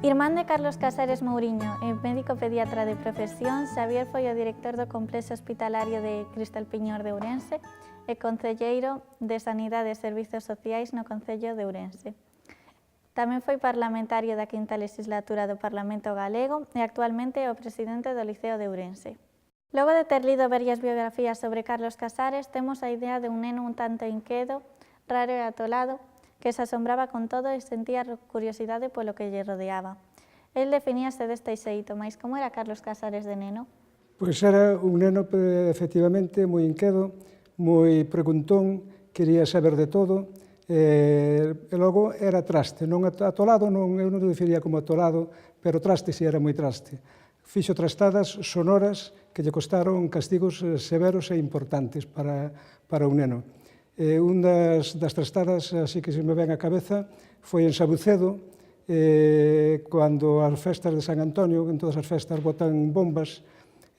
Irmán de Carlos Casares Mouriño e médico pediatra de profesión, Xavier foi o director do Complexo Hospitalario de Cristalpiñor de Ourense e concelleiro de Sanidade e Servizos Sociais no Concello de Ourense. Tamén foi parlamentario da quinta legislatura do Parlamento Galego e actualmente é o presidente do Liceo de Ourense. Logo de ter lido varias biografías sobre Carlos Casares, temos a idea de un neno un tanto inquedo, raro e atolado, que se asombraba con todo e sentía curiosidade polo que lle rodeaba. El definíase deste xeito, mas como era Carlos Casares de neno? Pois era un neno, efectivamente, moi inquedo, moi preguntón, quería saber de todo, e logo era traste, non atolado, eu non o defiría como atolado, pero traste si era moi traste. Fixo trastadas sonoras que lle costaron castigos severos e importantes para un neno. Un das trastadas, así que se me ven á cabeza, foi en Sabucedo, cando as festas de San Antonio, en todas as festas botan bombas,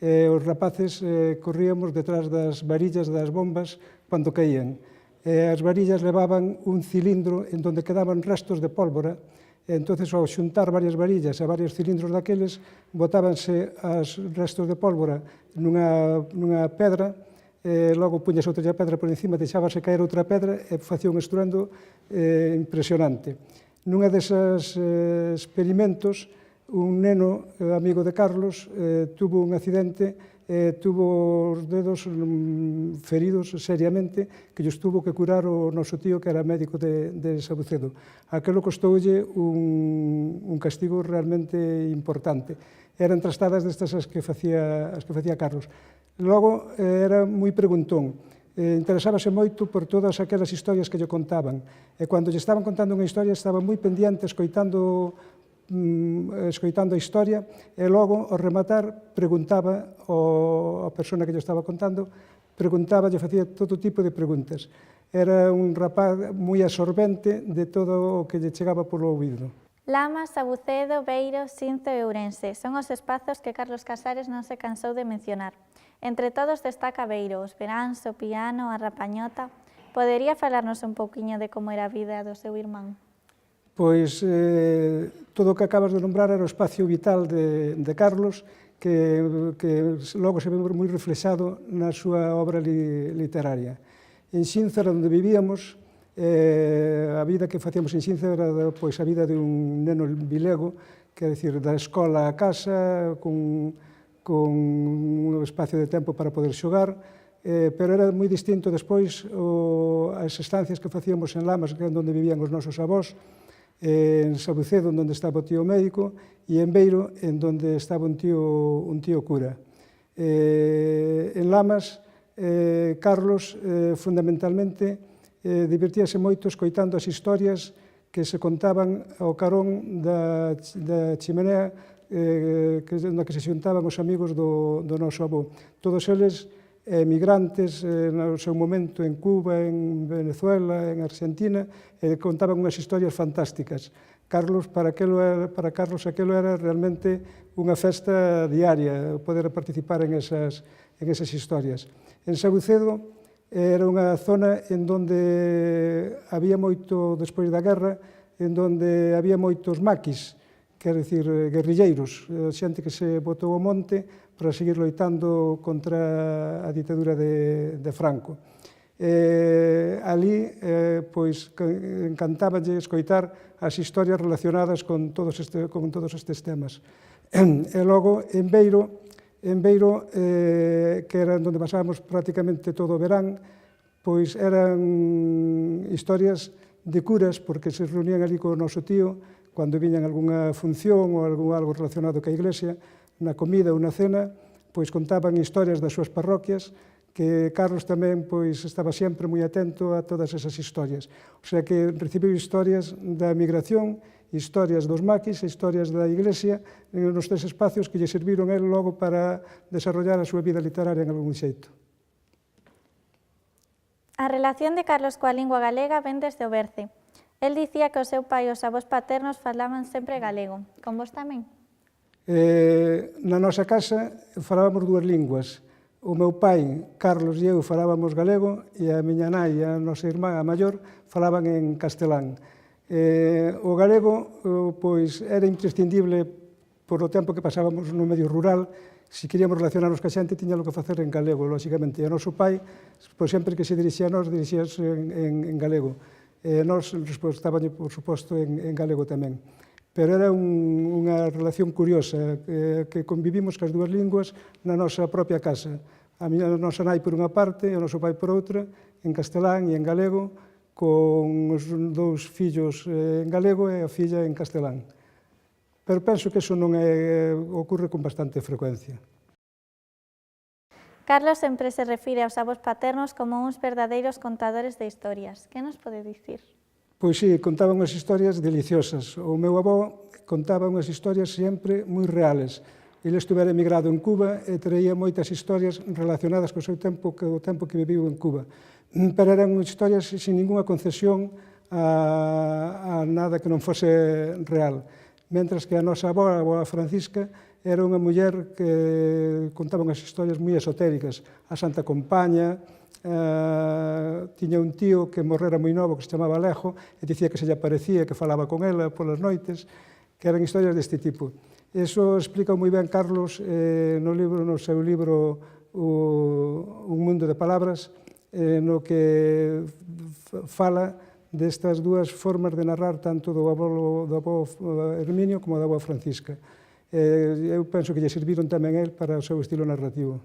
os rapaces corríamos detrás das varillas das bombas cando caían. As varillas levaban un cilindro en donde quedaban restos de pólvora, entonces ao xuntar varias varillas e varios cilindros daqueles, botábanse os restos de pólvora nunha pedra, logo puñas outra pedra por encima, deixábase caer outra pedra e facía un estruendo impresionante. Nunha deses experimentos, un neno amigo de Carlos tuvo un accidente, tuvo os dedos feridos seriamente, que lles tuvo que curar o noso tío, que era médico de Sabucedo. Aquelo costoulle un castigo realmente importante. Eran trastadas destas as que facía Carlos. Logo, era moi preguntón, interesábase moito por todas aquelas historias que lle contaban, e cando lle estaban contando unha historia estaba moi pendiente escoitando a historia, e logo, ao rematar, preguntaba a persona que lle estaba contando, lle facía todo tipo de preguntas. Era un rapaz moi absorbente de todo o que lle chegaba polo ouvido. Lamas, Sabucedo, Beiro, Xinzo e Ourense son os espazos que Carlos Casares non se cansou de mencionar. Entre todos destaca Beiro, os veráns, o piano, a rapañota. Podería falarnos un pouquiño de como era a vida do seu irmán? Pois todo o que acabas de nombrar era o espacio vital de Carlos, que logo se ve moi reflexado na súa obra literaria. En Xinzo era onde vivíamos, a vida que facíamos en Xinzo era a vida de un neno vilego, que é dicir, da escola á casa, con un espacio de tempo para poder xogar, pero era moi distinto despois as estancias que facíamos en Lamas, que é onde vivían os nosos avós, en Sabucedo, onde estaba o tío médico, e en Beiro, en onde estaba un tío cura. En Lamas, Carlos, fundamentalmente, divertíase moito escoitando as historias que se contaban ao carón da chimenea na que se xuntaban os amigos do noso avó. Todos eles emigrantes no seu momento en Cuba, en Venezuela, en Argentina, contaban unhas historias fantásticas. Para Carlos aquelo era realmente unha festa diaria, poder participar en esas historias. En Sabucedo era unha zona en donde había moito, despois da guerra, en donde había moitos maquis, quer dicir, guerrilleiros, xente que se botou ao monte para seguir loitando contra a ditadura de Franco. Ali, pois, encantáballe escoitar as historias relacionadas con todos estes temas. E logo, en Beiro, que era onde pasábamos prácticamente todo o verán, pois eran historias de curas, porque se reunían ali co noso tío, cando viñan algunha función ou algo relacionado ca iglesia, na comida ou na cena, pois contaban historias das súas parroquias, que Carlos tamén pois estaba sempre moi atento a todas esas historias. O sea que recibiu historias da migración, historias dos maquis, historias da iglesia, nos tres espacios que lle serviron a él logo para desarrollar a súa vida literaria en algún xeito. A relación de Carlos coa lingua galega ven desde o berce. El dicía que o seu pai e os avós paternos falaban sempre galego. Con vos tamén? Na nosa casa falábamos dúas linguas. O meu pai, Carlos e eu falábamos galego, e a miña nai e a nosa irmá, a maior, falaban en castelán. O galego pois, era imprescindible por o tempo que pasábamos no medio rural. Se queríamos relacionarnos ca xente, tiñalo que facer en galego, lóxicamente. E o noso pai, pois, sempre que se dirixía a nós, dirixíase en galego. E nós respostábamos, por suposto, en galego tamén. Pero era unha relación curiosa, que convivimos cas dúas linguas na nosa propia casa. A nosa nai por unha parte e o noso pai por outra, en castelán e en galego, con os dous fillos en galego e a filla en castelán. Pero penso que iso non ocorre con bastante frecuencia. Carlos sempre se refire aos avós paternos como uns verdadeiros contadores de historias. Que nos pode dicir? Pois sí, contaba unhas historias deliciosas. O meu avó contaba unhas historias sempre moi reales. Ele estuvera emigrado en Cuba e traía moitas historias relacionadas co seu tempo, co tempo que viviu en Cuba. Pero eran historias sin ninguna concesión a nada que non fose real. Mentras que a nosa avó, a avó Francisca, era unha muller que contaba unhas historias moi esotéricas. A Santa Compaña, tiña un tío que morrera moi novo que se chamaba Alejo e dicía que se lle aparecía, que falaba con ela polas noites, que eran historias deste tipo. Iso explica moi ben Carlos no seu libro Un mundo de palabras, no que fala destas dúas formas de narrar tanto do avó Herminio como da avó Francisca. Eu penso que lle serviron tamén a él para o seu estilo narrativo.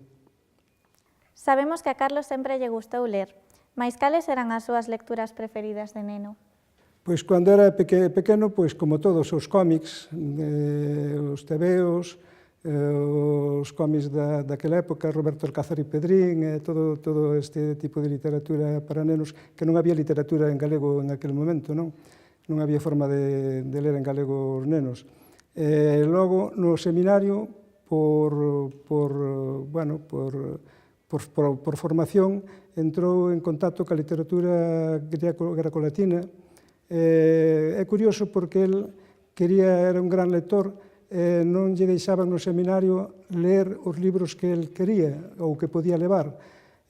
Sabemos que a Carlos sempre lle gustou ler, mais cales eran as súas lecturas preferidas de neno? Pois cando era pequeno, pois como todos os cómics, os tebeos, os cómics daquela época, Roberto Alcázar e Pedrín, todo este tipo de literatura para nenos, que non había literatura en galego en aquel momento, non? Non había forma de ler en galego os nenos. Logo, no seminario, por formación, entrou en contacto ca literatura greco-latina. É curioso porque el era un gran lector, non lle deixaban no seminario ler os libros que el quería ou que podía levar.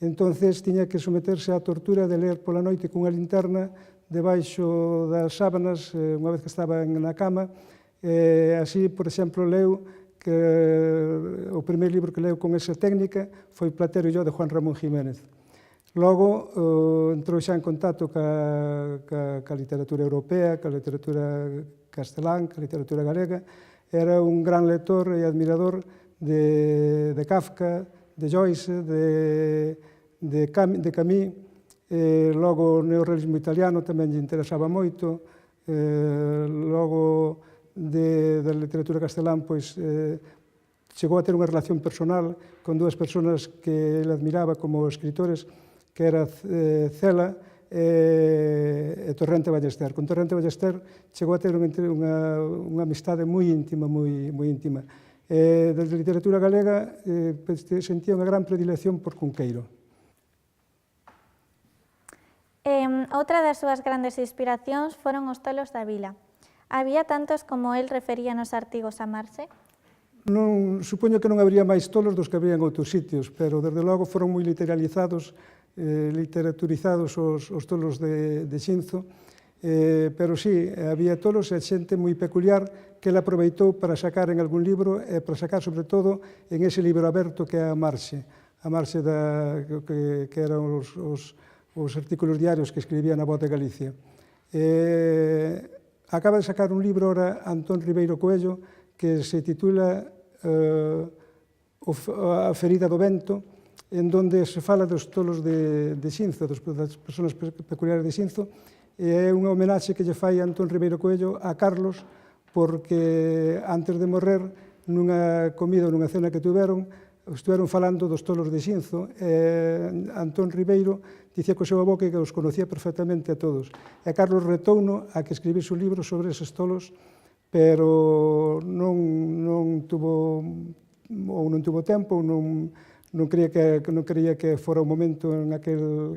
Entonces tiña que someterse á tortura de ler pola noite cunha linterna debaixo das sábanas, unha vez que estaba na cama. Así, por exemplo, leu que o primeiro libro que leu con esa técnica foi Platero e yo, de Juan Ramón Jiménez. Logo entrou xa en contacto ca literatura europea, ca literatura castelán, ca literatura galega. Era un gran lector e admirador de Kafka, de Joyce, de Camus. Logo o neorrealismo italiano tamén lle interesaba moito. Logo da literatura castelán, pois chegou a ter unha relación personal con dúas persoas que ele admiraba como escritores, que era Cela e Torrente Ballester. Con Torrente Ballester chegou a ter unha amistade moi íntima, moi íntima. Desde a literatura galega sentía unha gran predilección por Cunqueiro. Outra das súas grandes inspiracións foron os tolos da vila. Había tantos como el refería nos artigos a Marxe? Supoño que non habría máis tolos dos que habría en outros sitios, pero desde logo foron moi literalizados, literaturizados os tolos de Xinzo, pero sí, había tolos e xente moi peculiar que ele aproveitou para sacar en algún libro e para sacar sobre todo en ese libro aberto que é a Marxe que eran os artículos diarios que escribía na Voz de Galicia. Acaba de sacar un libro ahora Antón Ribeiro Coello que se titula A ferida do vento, en donde se fala dos tolos de Xinzo, das persoas peculiares de Xinzo, e é unha homenaxe que lle fai Antón Ribeiro Coello a Carlos, porque antes de morrer, nunha comida ou nunha cena que estiveron falando dos tolos de Xinzo, e Antón Ribeiro dicía que o seu avó que os conocía perfectamente a todos. E Carlos retouno a que escribise un libro sobre eses tolos, pero non tuvo tempo, non creía que fora o momento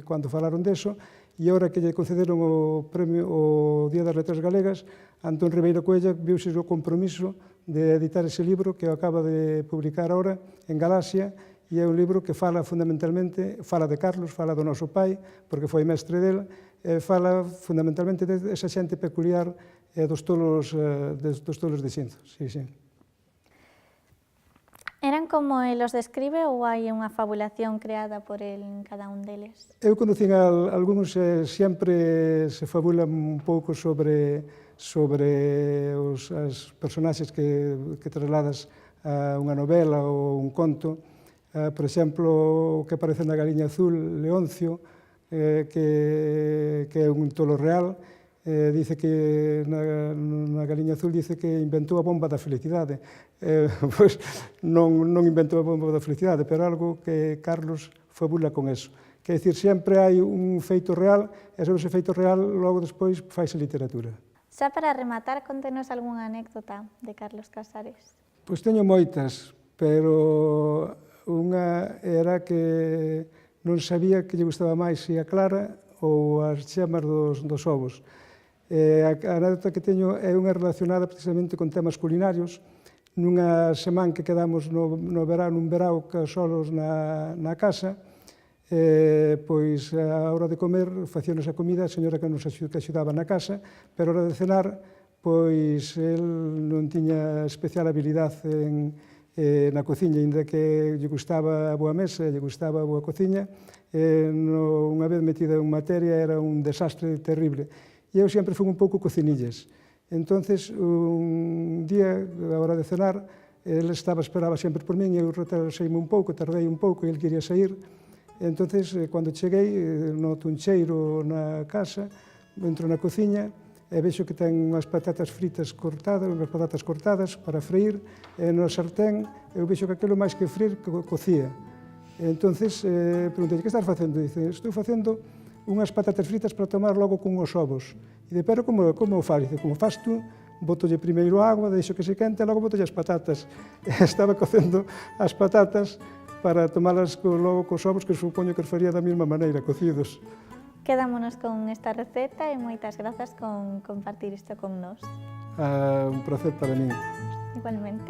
cando falaron deso, e agora que lle concederon o premio o Día das Letras Galegas, Antón Ribeiro Coello viuse o compromiso de editar ese libro que acaba de publicar agora en Galaxia e é un libro que fala fundamentalmente, fala de Carlos, fala do noso pai, porque foi mestre del, fala fundamentalmente desa xente peculiar dos tolos de Xinzo. Sí, sí. Eran como el os describe ou hai unha fabulación creada por el en cada un deles? Eu conocín algúns, sempre se fabulan un pouco sobre as personaxes que trasladas a unha novela ou un conto. Por exemplo, o que aparece na Galiña Azul, Leoncio, que é un tolo real, dice que na Galiña Azul dice que inventou a bomba da felicidade. Pois non inventou a bomba da felicidade, pero algo que Carlos fabula con eso. Quer dicir, sempre hai un feito real, e sobre ese feito real, logo despois faise literatura. Xa para rematar, contenos algunha anécdota de Carlos Casares. Pois teño moitas, pero unha era que non sabía que lle gustaba máis se a clara ou as chamas dos ovos. A anécdota que teño é unha relacionada precisamente con temas culinarios. Nunha semana que quedamos nun verao solos na casa, pois a hora de comer facíanos a comida a señora que nos axudaba na casa, pero a hora de cenar, pois el non tiña especial habilidade na cociña, inda que lle gustaba a boa mesa, lle gustaba a boa cociña, unha vez metida en materia era un desastre terrible. E eu sempre fui un pouco cocinillas. Entonces, un día, a hora de cenar, ele esperaba sempre por min, eu retraseime un pouco, tardei un pouco, e ele quería sair. Entonces, cando cheguei, noto un cheiro na casa, entro na cociña, e vexo que ten unhas patatas fritas cortadas, unhas patatas cortadas para freír, e no sartén, eu vexo que aquilo máis que freír, cocía. Entonces, preguntei, que estás facendo? Dice, estou facendo unhas patatas fritas para tomar logo con os ovos. E dice, pero como o faz? Dice, como faz tú, botolle primeiro a agua, deixo que se quente, e logo botolle as patatas. Estaba cocendo as patatas para tomalas logo cos ovos, que supoño que os faría da mesma maneira, cocidos. Quedámonos con esta receta e moitas grazas con compartir isto con nós. Un placer para min. Igualmente.